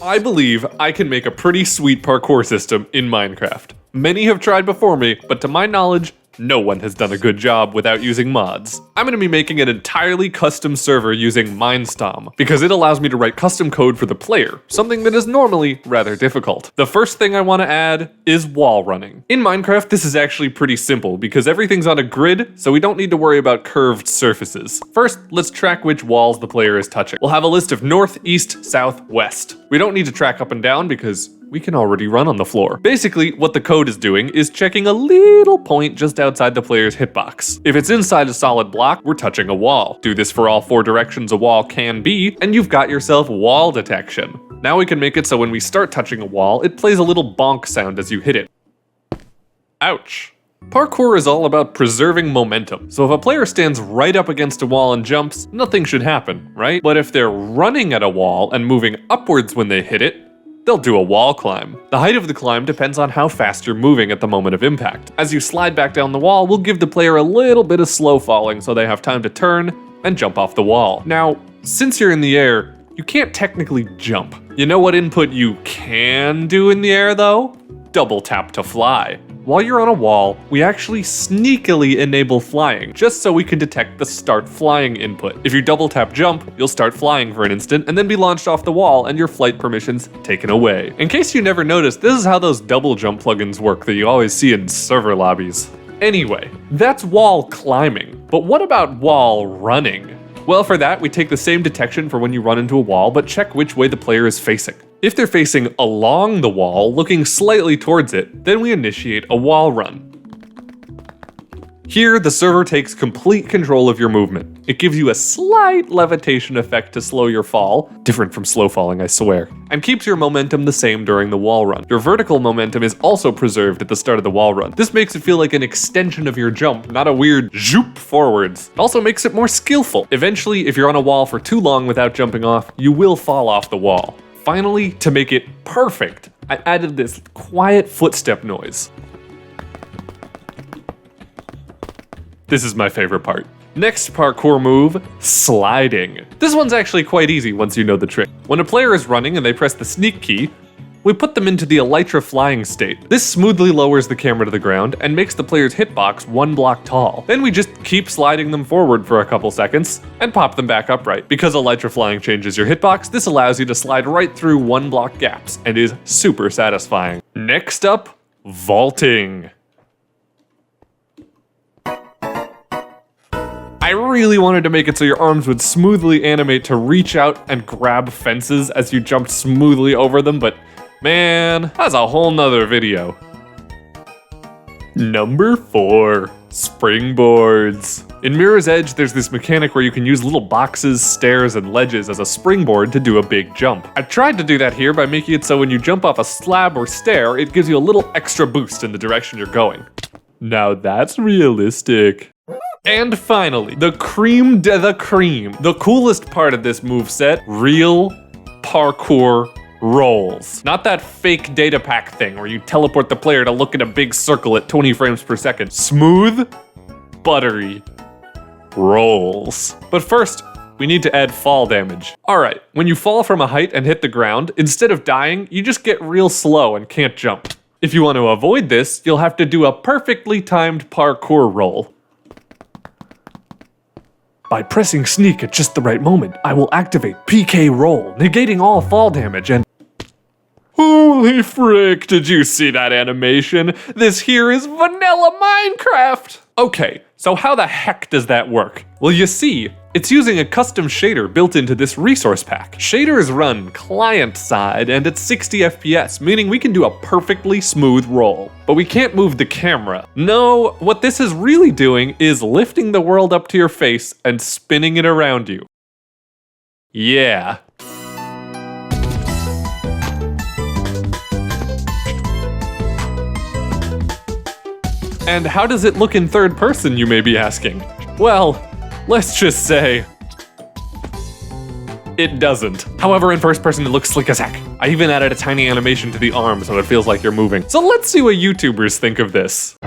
I believe I can make a pretty sweet parkour system in Minecraft. Many have tried before me, but to my knowledge, no one has done a good job without using mods. I'm going to be making an entirely custom server using Mindstorm, because it allows me to write custom code for the player, something that is normally rather difficult. The first thing I want to add is wall running. In Minecraft, this is actually pretty simple, because everything's on a grid, so we don't need to worry about curved surfaces. First, let's track which walls the player is touching. We'll have a list of north, east, south, west. We don't need to track up and down because we can already run on the floor. Basically, what the code is doing is checking a little point just outside the player's hitbox. If it's inside a solid block, we're touching a wall. Do this for all 4 directions a wall can be, and you've got yourself wall detection. Now we can make it so when we start touching a wall, it plays a little bonk sound as you hit it. Ouch. Parkour is all about preserving momentum, so if a player stands right up against a wall and jumps, nothing should happen, right? But if they're running at a wall and moving upwards when they hit it, they'll do a wall climb. The height of the climb depends on how fast you're moving at the moment of impact. As you slide back down the wall, we'll give the player a little bit of slow falling so they have time to turn and jump off the wall. Now, since you're in the air, you can't technically jump. You know what input you can do in the air though? Double tap to fly. While you're on a wall, we actually sneakily enable flying, just so we can detect the start flying input. If you double tap jump, you'll start flying for an instant and then be launched off the wall and your flight permissions taken away. In case you never noticed, this is how those double jump plugins work that you always see in server lobbies. Anyway, that's wall climbing, but what about wall running? Well, for that, we take the same detection for when you run into a wall, but check which way the player is facing. If they're facing along the wall, looking slightly towards it, then we initiate a wall run. Here, the server takes complete control of your movement. It gives you a slight levitation effect to slow your fall, different from slow falling, I swear, and keeps your momentum the same during the wall run. Your vertical momentum is also preserved at the start of the wall run. This makes it feel like an extension of your jump, not a weird zoop forwards. It also makes it more skillful. Eventually, if you're on a wall for too long without jumping off, you will fall off the wall. Finally, to make it perfect, I added this quiet footstep noise. This is my favorite part. Next parkour move, sliding. This one's actually quite easy once you know the trick. When a player is running and they press the sneak key, we put them into the elytra flying state. This smoothly lowers the camera to the ground and makes the player's hitbox 1 block tall. Then we just keep sliding them forward for a couple seconds and pop them back upright. Because elytra flying changes your hitbox, this allows you to slide right through 1 block gaps and is super satisfying. Next up, vaulting. I really wanted to make it so your arms would smoothly animate to reach out and grab fences as you jumped smoothly over them, but man, that's a whole nother video. Number 4, Springboards. In Mirror's Edge, there's this mechanic where you can use little boxes, stairs, and ledges as a springboard to do a big jump. I tried to do that here by making it so when you jump off a slab or stair, it gives you a little extra boost in the direction you're going. Now that's realistic. And finally, the cream de the cream. The coolest part of this moveset, real parkour rolls. Not that fake data pack thing where you teleport the player to look at a big circle at 20 frames per second. Smooth, buttery rolls. But first, we need to add fall damage. Alright, when you fall from a height and hit the ground, instead of dying, you just get real slow and can't jump. If you want to avoid this, you'll have to do a perfectly timed parkour roll. By pressing sneak at just the right moment, I will activate PK roll, negating all fall damage and... Holy frick, did you see that animation? This here is vanilla Minecraft! Okay, so how the heck does that work? Well, you see, it's using a custom shader built into this resource pack. Shaders run client-side and at 60 FPS, meaning we can do a perfectly smooth roll. But we can't move the camera. No, what this is really doing is lifting the world up to your face and spinning it around you. Yeah. And how does it look in third person, you may be asking? Well, let's just say it doesn't. However, in first person, it looks slick as heck. I even added a tiny animation to the arm so it feels like you're moving. So let's see what YouTubers think of this.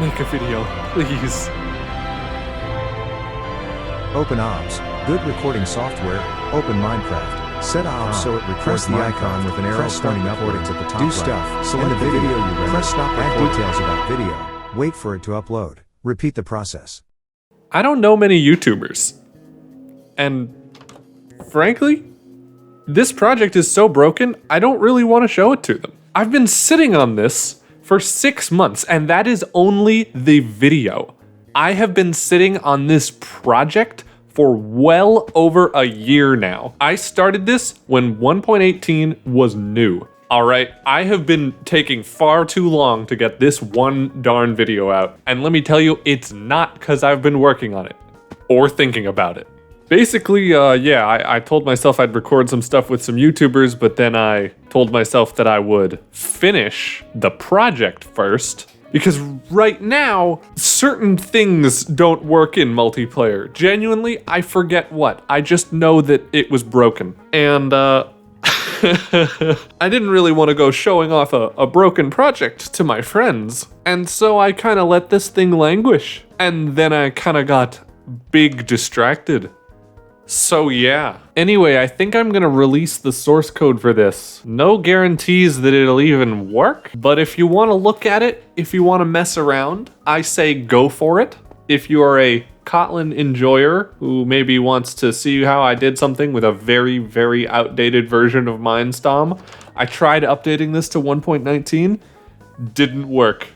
Make a video, please. Open OBS. Good recording software. Open Minecraft. Set OBS so it records the icon with an arrow pointing upwards at the top. Do stuff. Select the video you render. Press stop. Add details about video. Wait for it to upload. Repeat the process. I don't know many YouTubers. And frankly, this project is so broken, I don't really want to show it to them. I've been sitting on this for 6 months, and that is only the video. I have been sitting on this project for well over a year now. I started this when 1.18 was new. All right, I have been taking far too long to get this one darn video out. And let me tell you, it's not because I've been working on it or thinking about it. Basically, I told myself I'd record some stuff with some YouTubers, but then I told myself that I would finish the project first. Because right now, certain things don't work in multiplayer. Genuinely, I forget what. I just know that it was broken. And, I didn't really want to go showing off a broken project to my friends. And so I kind of let this thing languish. And then I kind of got big distracted. So yeah. Anyway, I think I'm gonna release the source code for this. No guarantees that it'll even work, but if you wanna look at it, if you wanna mess around, I say go for it. If you are a Kotlin enjoyer who maybe wants to see how I did something with a very, very outdated version of Mindstorm, I tried updating this to 1.19, didn't work.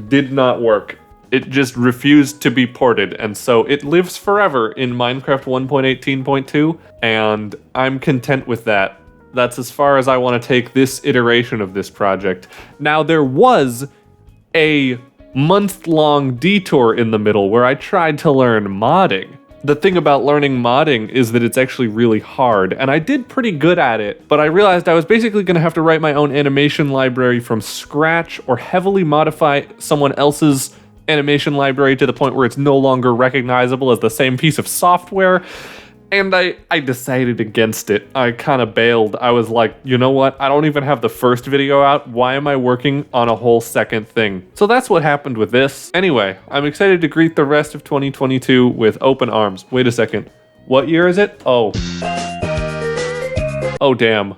Did not work. It just refused to be ported, and so it lives forever in Minecraft 1.18.2, and I'm content with that. That's as far as I want to take this iteration of this project. Now, there was a month-long detour in the middle where I tried to learn modding. The thing about learning modding is that it's actually really hard, and I did pretty good at it, but I realized I was basically going to have to write my own animation library from scratch or heavily modify someone else's animation library to the point where it's no longer recognizable as the same piece of software. And I decided against it. I kind of bailed. I was like, you know what? I don't even have the first video out. Why am I working on a whole second thing? So that's what happened with this. Anyway, I'm excited to greet the rest of 2022 with open arms. Wait a second. What year is it? Oh. Oh, damn.